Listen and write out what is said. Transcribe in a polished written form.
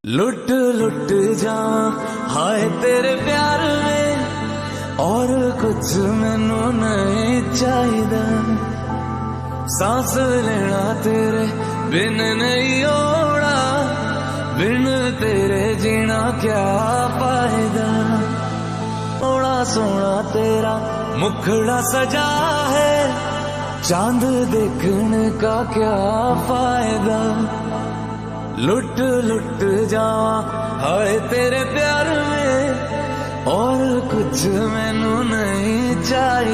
लुट लुट जावा हाय तेरे प्यार में, और कुछ मैनू नहीं चाहिदा। सांस लेना तेरे बिन नहीं होना, बिन तेरे जीना क्या फायदा। थोड़ा सोना तेरा मुखड़ा सजा है, चांद देखने का क्या फायदा। लुट लुट जावा हाय तेरे प्यार में, और कुछ मैनू नहीं चाहिए।